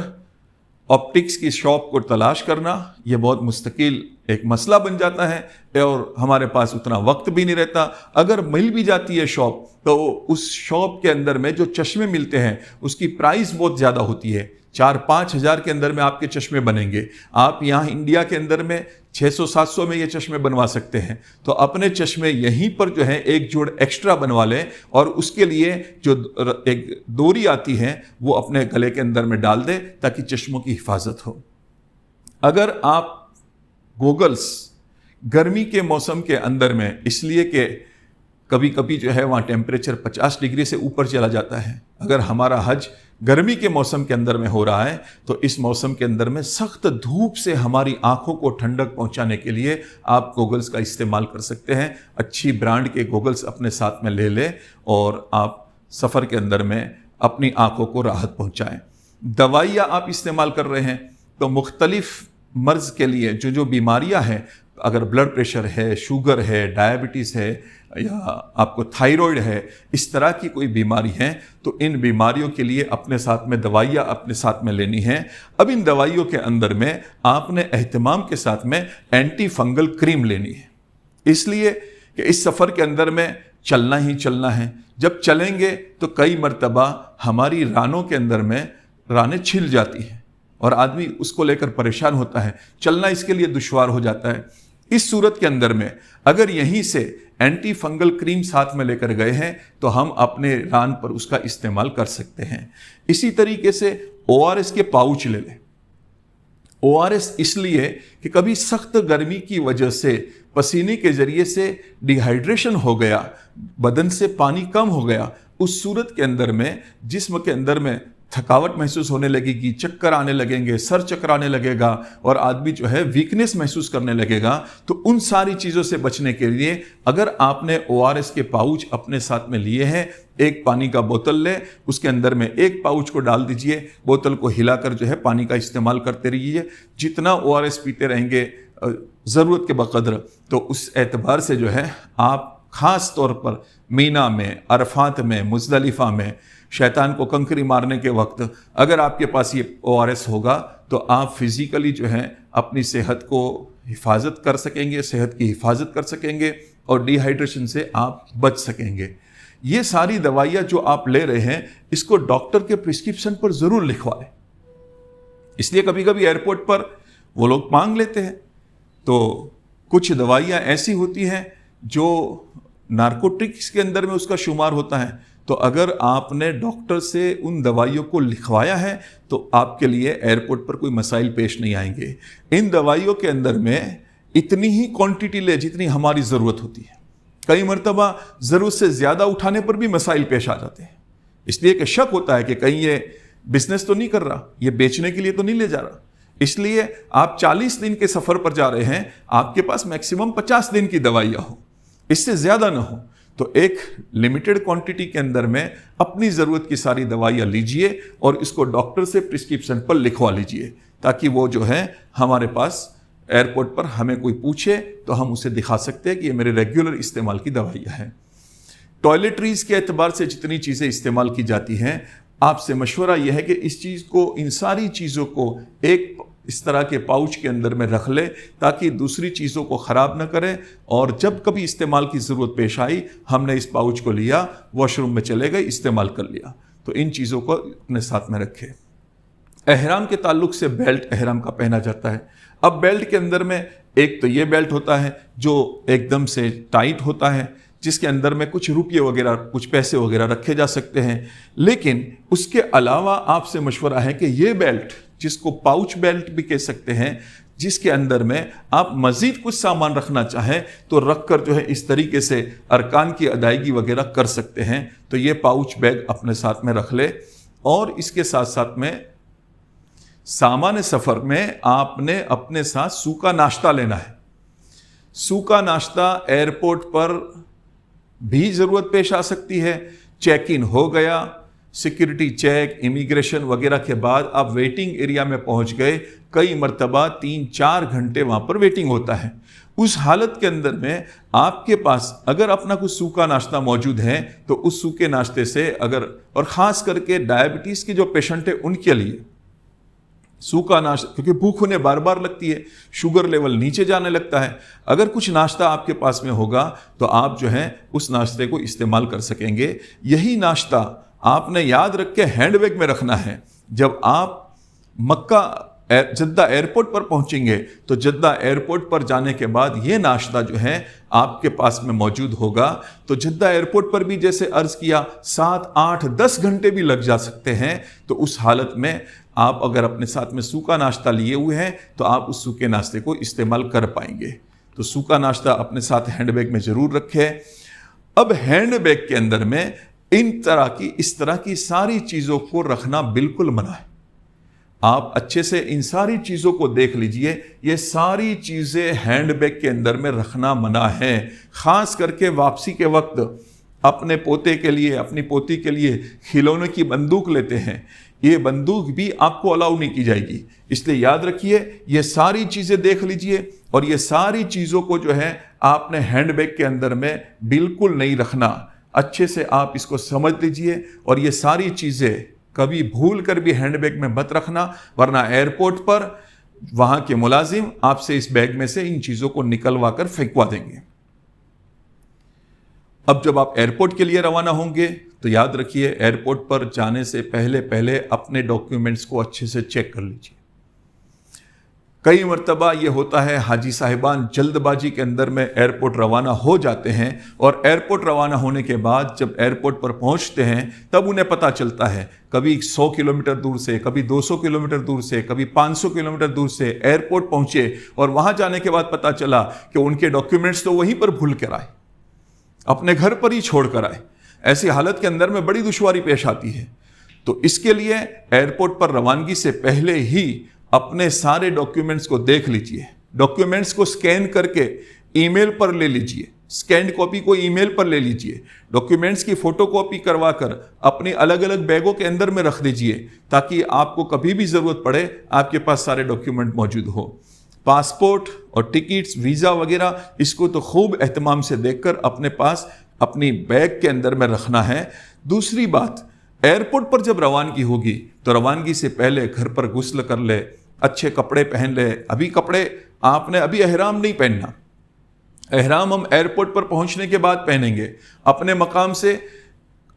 A: آپٹکس کی شاپ کو تلاش کرنا یہ بہت مستقل ایک مسئلہ بن جاتا ہے، اور ہمارے پاس اتنا وقت بھی نہیں رہتا۔ اگر مل بھی جاتی ہے شاپ تو اس شاپ کے اندر میں جو چشمے ملتے ہیں اس کی پرائز بہت زیادہ ہوتی ہے، 4-5 ہزار کے اندر میں آپ کے چشمے بنیں گے۔ آپ یہاں انڈیا کے اندر میں 600-700 میں یہ چشمے بنوا سکتے ہیں، تو اپنے چشمے یہیں پر جو ہے ایک جوڑ ایکسٹرا بنوا لیں، اور اس کے لیے جو ایک ڈوری آتی ہے وہ اپنے گلے کے اندر میں ڈال دیں تاکہ چشموں کی حفاظت ہو۔ اگر آپ گوگلز گرمی کے موسم کے اندر میں، اس لیے کہ کبھی کبھی جو ہے وہاں ٹیمپریچر 50 ڈگری سے اوپر چلا جاتا ہے، اگر ہمارا حج گرمی کے موسم کے اندر میں ہو رہا ہے تو اس موسم کے اندر میں سخت دھوپ سے ہماری آنکھوں کو ٹھنڈک پہنچانے کے لیے آپ گوگلز کا استعمال کر سکتے ہیں۔ اچھی برانڈ کے گوگلز اپنے ساتھ میں لے لیں اور آپ سفر کے اندر میں اپنی آنکھوں کو راحت پہنچائیں۔ دوائیاں آپ استعمال کر رہے ہیں تو مختلف मर्ज़ के लिए जो बीमारियां हैं, अगर ब्लड प्रेशर है, शुगर है, डायबिटीज़ है या आपको थायराइड है, इस तरह की कोई बीमारी है, तो इन बीमारियों के लिए अपने साथ में दवाइयाँ अपने साथ में लेनी है। अब इन दवाइयों के अंदर में आपने एहतमाम के साथ में एंटी फंगल क्रीम लेनी है, इसलिए कि इस सफ़र के अंदर में चलना ही चलना है। जब चलेंगे तो कई मरतबा हमारी रानों के अंदर में रानें छिल जाती हैं और आदमी उसको लेकर परेशान होता है, चलना इसके लिए दुश्वार हो जाता है। इस सूरत के अंदर में अगर यहीं से एंटी फंगल क्रीम साथ में लेकर गए हैं तो हम अपने रान पर उसका इस्तेमाल कर सकते हैं। इसी तरीके से ORS के पाउच ले लें। ORS इसलिए कि कभी सख्त गर्मी की वजह से पसीने के ज़रिए से डिहाइड्रेशन हो गया, बदन से पानी कम हो गया, उस सूरत के अंदर में जिस्म के अंदर में थकावट महसूस होने लगेगी, चक्कर आने लगेंगे, सर चकराने लगेगा और आदमी जो है वीकनेस महसूस करने लगेगा। तो उन सारी चीज़ों से बचने के लिए अगर आपने ORS के पाउच अपने साथ में लिए हैं, एक पानी का बोतल ले, उसके अंदर में एक पाउच को डाल दीजिए, बोतल को हिलाकर जो है पानी का इस्तेमाल करते रहिए। जितना ORS पीते रहेंगे ज़रूरत के बक़द्र, तो उस एतबार से जो है आप ख़ास तौर पर मीना में, अरफात में, मुज़दलिफ़ा में शैतान को कंकरी मारने के वक्त अगर आपके पास ये ORS होगा तो आप फिज़िकली जो है अपनी सेहत को हिफाजत कर सकेंगे, सेहत की हिफाजत कर सकेंगे और डिहाइड्रेशन से आप बच सकेंगे। ये सारी दवाइयाँ जो आप ले रहे हैं, इसको डॉक्टर के प्रिस्क्रिप्शन पर ज़रूर लिखवाएं। इसलिए कभी कभी एयरपोर्ट पर वो लोग मांग लेते हैं, तो कुछ दवाइयाँ ऐसी होती हैं जो नारकोटिक्स के अंदर में उसका शुमार होता है। तो अगर आपने डॉक्टर से उन दवाइयों को लिखवाया है तो आपके लिए एयरपोर्ट पर कोई मसाइल पेश नहीं आएंगे। इन दवाइयों के अंदर में इतनी ही क्वांटिटी ले जितनी हमारी ज़रूरत होती है। कई मरतबा ज़रूरत से ज़्यादा उठाने पर भी मसाइल पेश आ जाते हैं, इसलिए कि शक होता है कि कहीं ये बिजनेस तो नहीं कर रहा, ये बेचने के लिए तो नहीं ले जा रहा। इसलिए आप 40 दिन के सफ़र पर जा रहे हैं, आपके पास मैक्सिमम 50 दिन की दवाइयाँ हो, इससे ज़्यादा ना हो। तो एक लिमिटेड क्वांटिटी के अंदर में अपनी ज़रूरत की सारी दवाइयाँ लीजिए और इसको डॉक्टर से प्रिस्क्रिप्शन पर लिखवा लीजिए, ताकि वो जो है हमारे पास एयरपोर्ट पर हमें कोई पूछे तो हम उसे दिखा सकते हैं कि ये मेरे रेगुलर इस्तेमाल की दवाइयाँ हैं। टॉयलेटरीज़ के एतबार से जितनी चीज़ें इस्तेमाल की जाती हैं, आपसे मशवरा यह है कि इस चीज़ को, इन सारी चीज़ों को एक इस तरह के पाउच के अंदर में रख ले, ताकि दूसरी चीज़ों को ख़राब न करें। और जब कभी इस्तेमाल की ज़रूरत पेश आई, हमने इस पाउच को लिया, वॉशरूम में चले गए, इस्तेमाल कर लिया। तो इन चीज़ों को अपने साथ में रखें। एहराम के ताल्लुक से बेल्ट एहराम का पहना जाता है। अब बेल्ट के अंदर में एक तो ये बेल्ट होता है जो एकदम से टाइट होता है, जिसके अंदर में कुछ रुपये वगैरह, कुछ पैसे वगैरह रखे जा सकते हैं। लेकिन उसके अलावा आपसे मशवरा है कि ये बेल्ट, जिसको पाउच बेल्ट भी कह सकते हैं, जिसके अंदर में आप मज़ीद कुछ सामान रखना चाहें तो रख कर जो है इस तरीके से अरकान की अदायगी वगैरह कर सकते हैं। तो ये पाउच बैग अपने साथ में रख ले। और इसके साथ साथ में सामान्य सफ़र में आपने अपने साथ सूखा नाश्ता लेना है। सूखा नाश्ता एयरपोर्ट पर भी ज़रूरत पेश आ सकती है। चेक इन हो गया, सिक्योरिटी चेक, इमिग्रेशन वगैरह के बाद आप वेटिंग एरिया में पहुंच गए, कई मरतबा 3-4 घंटे वहाँ पर वेटिंग होता है। उस हालत के अंदर में आपके पास अगर अपना कुछ सूखा नाश्ता मौजूद है तो उस सूखे नाश्ते से अगर, और ख़ास करके डायबिटीज़ के जो पेशेंट है उनके लिए सूखा नाश्ता, क्योंकि भूख उन्हें बार बार लगती है, शुगर लेवल नीचे जाने लगता है। अगर कुछ नाश्ता आपके पास में होगा तो आप जो है उस नाश्ते को इस्तेमाल कर सकेंगे। यही नाश्ता आपने याद रख के हैंड बैग में रखना है। जब आप जद्दा एयरपोर्ट पर पहुंचेंगे तो जद्दा एयरपोर्ट पर जाने के बाद ये नाश्ता जो है आपके पास में मौजूद होगा। तो जद्दा एयरपोर्ट पर भी जैसे अर्ज़ किया 7, 8, 10 घंटे भी लग जा सकते हैं। तो उस हालत में आप अगर अपने साथ में सूखा नाश्ता लिए हुए हैं तो आप उस सूखे नाश्ते को इस्तेमाल कर पाएंगे। तो सूखा नाश्ता अपने साथ हैंड बैग में ज़रूर रखें। अब हैंड बैग के अंदर में इस तरह की सारी चीज़ों को रखना बिल्कुल मना है। आप अच्छे से इन सारी चीज़ों को देख लीजिए। ये सारी चीज़ें हैंड बैग के अंदर में रखना मना है। ख़ास करके वापसी के वक्त अपने पोते के लिए, अपनी पोती के लिए खिलौने की बंदूक लेते हैं, یہ بندوق بھی آپ کو الاؤ نہیں کی جائے گی. اس لیے یاد رکھیے یہ ساری چیزیں دیکھ لیجئے اور یہ ساری چیزوں کو جو ہے آپ نے ہینڈ بیگ کے اندر میں بالکل نہیں رکھنا. اچھے سے آپ اس کو سمجھ لیجئے اور یہ ساری چیزیں کبھی بھول کر بھی ہینڈ بیگ میں مت رکھنا، ورنہ ایئرپورٹ پر وہاں کے ملازم آپ سے اس بیگ میں سے ان چیزوں کو نکلوا کر پھینکوا دیں گے. اب جب آپ ایئرپورٹ کے لیے روانہ ہوں گے تو یاد رکھیے ایئرپورٹ پر جانے سے پہلے اپنے ڈاکیومنٹس کو اچھے سے چیک کر لیجیے. کئی مرتبہ یہ ہوتا ہے حاجی صاحبان جلد بازی کے اندر میں ایئرپورٹ روانہ ہو جاتے ہیں اور ایئرپورٹ روانہ ہونے کے بعد جب ایئرپورٹ پر پہنچتے ہیں تب انہیں پتہ چلتا ہے کبھی 100 کلومیٹر دور سے، کبھی 200 کلومیٹر دور سے، کبھی 500 کلومیٹر دور سے ایئرپورٹ پہنچے اور وہاں جانے کے بعد پتہ چلا کہ ان کے ڈاکیومنٹس تو وہیں پر بھول کر آئے، اپنے گھر پر ہی چھوڑ کر آئے. ایسی حالت کے اندر میں بڑی دشواری پیش آتی ہے. تو اس کے لیے ایئرپورٹ پر روانگی سے پہلے ہی اپنے سارے ڈاکیومنٹس کو دیکھ لیجئے. ڈاکیومنٹس کو سکین کر کے ای میل پر لے لیجئے، سکینڈ کاپی کو ای میل پر لے لیجئے. ڈاکیومنٹس کی فوٹو کاپی کروا کر اپنی الگ الگ بیگوں کے اندر میں رکھ دیجئے تاکہ آپ کو کبھی بھی ضرورت پڑے آپ کے پاس سارے ڈاکیومنٹ موجود ہو. پاسپورٹ اور ٹکٹس، ویزا وغیرہ اس کو تو خوب اہتمام سے دیکھ کر اپنے پاس اپنی بیگ کے اندر میں رکھنا ہے. دوسری بات، ایئرپورٹ پر جب روانگی ہوگی تو روانگی سے پہلے گھر پر غسل کر لے، اچھے کپڑے پہن لے. ابھی کپڑے آپ نے ابھی احرام نہیں پہننا، احرام ہم ایئرپورٹ پر پہنچنے کے بعد پہنیں گے. اپنے مقام سے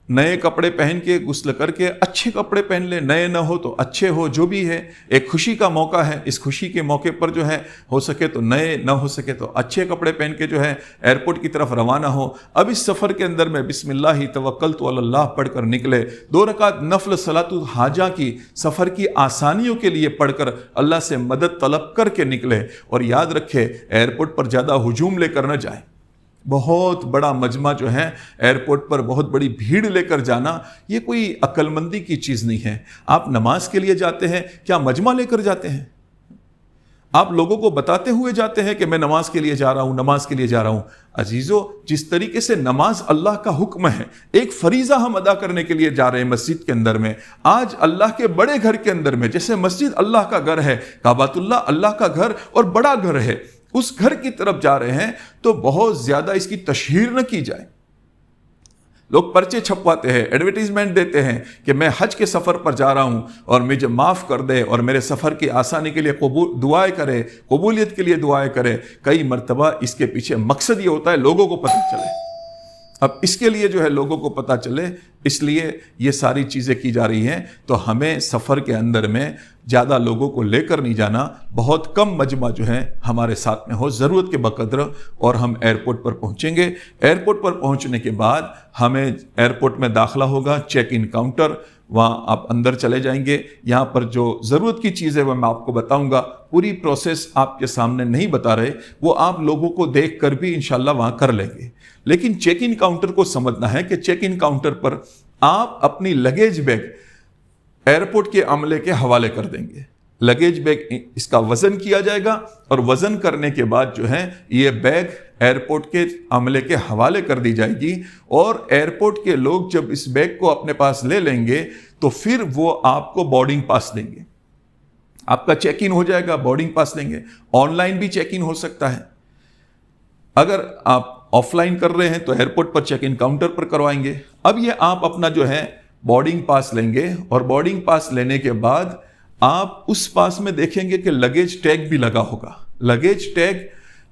A: نئے کپڑے پہن کے غسل کر کے اچھے کپڑے پہن لے، نئے نہ ہو تو اچھے ہو، جو بھی ہے. ایک خوشی کا موقع ہے، اس خوشی کے موقع پر جو ہے ہو سکے تو نئے، نہ ہو سکے تو اچھے کپڑے پہن کے جو ہے ایئرپورٹ کی طرف روانہ ہو. اب اس سفر کے اندر میں بسم اللہ توکلت علی اللہ پڑھ کر نکلے. 2 رکعت نفل صلاۃ الحاجہ کی سفر کی آسانیوں کے لیے پڑھ کر اللہ سے مدد طلب کر کے نکلے. اور یاد رکھے ایئرپورٹ پر زیادہ ہجوم لے کر نہ جائیں. بہت بڑا مجمع جو ہے ایئرپورٹ پر بہت بڑی بھیڑ لے کر جانا یہ کوئی عقل مندی کی چیز نہیں ہے. آپ نماز کے لیے جاتے ہیں، کیا مجمع لے کر جاتے ہیں؟ آپ لوگوں کو بتاتے ہوئے جاتے ہیں کہ میں نماز کے لیے جا رہا ہوں، نماز کے لیے جا رہا ہوں. عزیزو، جس طریقے سے نماز اللہ کا حکم ہے، ایک فریضہ ہم ادا کرنے کے لیے جا رہے ہیں مسجد کے اندر میں. آج اللہ کے بڑے گھر کے اندر میں، جیسے مسجد اللہ کا گھر ہے، کعبۃ اللہ اللہ کا گھر اور بڑا گھر ہے، اس گھر کی طرف جا رہے ہیں تو بہت زیادہ اس کی تشہیر نہ کی جائے. لوگ پرچے چھپواتے ہیں، ایڈورٹائزمنٹ دیتے ہیں کہ میں حج کے سفر پر جا رہا ہوں اور مجھے معاف کر دے اور میرے سفر کی آسانی کے لیے دعائیں کرے، قبولیت کے لیے دعائیں کرے. کئی مرتبہ اس کے پیچھے مقصد یہ ہوتا ہے لوگوں کو پتہ چلے. اب اس کے لیے جو ہے لوگوں کو پتہ چلے، اس لیے یہ ساری چیزیں کی جا رہی ہیں. تو ہمیں سفر کے اندر میں زیادہ لوگوں کو لے کر نہیں جانا، بہت کم مجمع جو ہے ہمارے ساتھ میں ہو ضرورت کے بقدر، اور ہم ایئرپورٹ پر پہنچیں گے. ایئرپورٹ پر پہنچنے کے بعد ہمیں ایئرپورٹ میں داخلہ ہوگا، چیک ان کاؤنٹر، وہاں آپ اندر چلے جائیں گے. یہاں پر جو ضرورت کی چیز ہے وہ میں آپ کو بتاؤں گا، پوری پروسیس آپ کے سامنے نہیں بتا رہے، وہ آپ لوگوں کو دیکھ کر بھی انشاءاللہ وہاں کر لیں گے. لیکن چیک ان کاؤنٹر کو سمجھنا ہے کہ چیک ان کاؤنٹر پر آپ اپنی لگیج بیگ ایئرپورٹ کے عملے کے حوالے کر دیں گے. لگیج بیگ اس کا وزن کیا جائے گا اور وزن کرنے کے بعد جو ہے یہ بیگ ایئرپورٹ کے عملے کے حوالے کر دی جائے گی. اور ایئرپورٹ کے لوگ جب اس بیگ کو اپنے پاس لے لیں گے تو پھر وہ آپ کو بورڈنگ پاس دیں گے. آپ کا چیک ان ہو جائے گا، بورڈنگ پاس دیں گے. آن لائن بھی چیک ان ہو سکتا ہے. اگر آپ آف لائن کر رہے ہیں تو ایئرپورٹ پر چیک ان کاؤنٹر پر کروائیں گے. اب یہ آپ اپنا جو ہے بورڈنگ پاس لیں گے اور بورڈنگ پاس لینے کے بعد آپ اس پاس میں دیکھیں گے کہ لگیج ٹیگ بھی لگا ہوگا. لگیج ٹیگ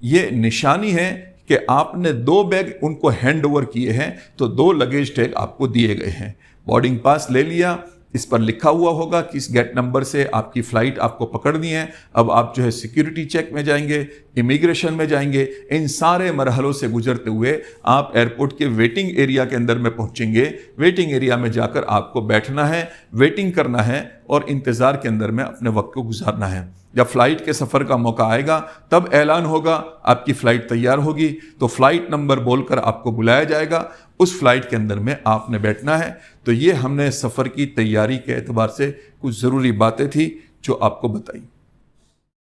A: یہ نشانی ہے کہ آپ نے 2 بیگ ان کو ہینڈ اوور کیے ہیں تو 2 لگیج ٹیگ آپ کو دیے گئے ہیں. بورڈنگ پاس لے لیا، اس پر لکھا ہوا ہوگا کس گیٹ نمبر سے آپ کی فلائٹ آپ کو پکڑنی ہے. اب آپ جو ہے سیکیورٹی چیک میں جائیں گے، امیگریشن میں جائیں گے. ان سارے مرحلوں سے گزرتے ہوئے آپ ایئرپورٹ کے ویٹنگ ایریا کے اندر میں پہنچیں گے. ویٹنگ ایریا میں جا کر آپ کو بیٹھنا ہے، ویٹنگ کرنا ہے اور انتظار کے اندر میں اپنے وقت کو گزارنا ہے. جب فلائٹ کے سفر کا موقع آئے گا تب اعلان ہوگا، آپ کی فلائٹ تیار ہوگی تو فلائٹ نمبر بول کر آپ کو بلایا جائے گا. اس فلائٹ کے اندر میں آپ نے بیٹھنا ہے. تو یہ ہم نے سفر کی تیاری کے اعتبار سے کچھ ضروری باتیں تھی جو آپ کو بتائی.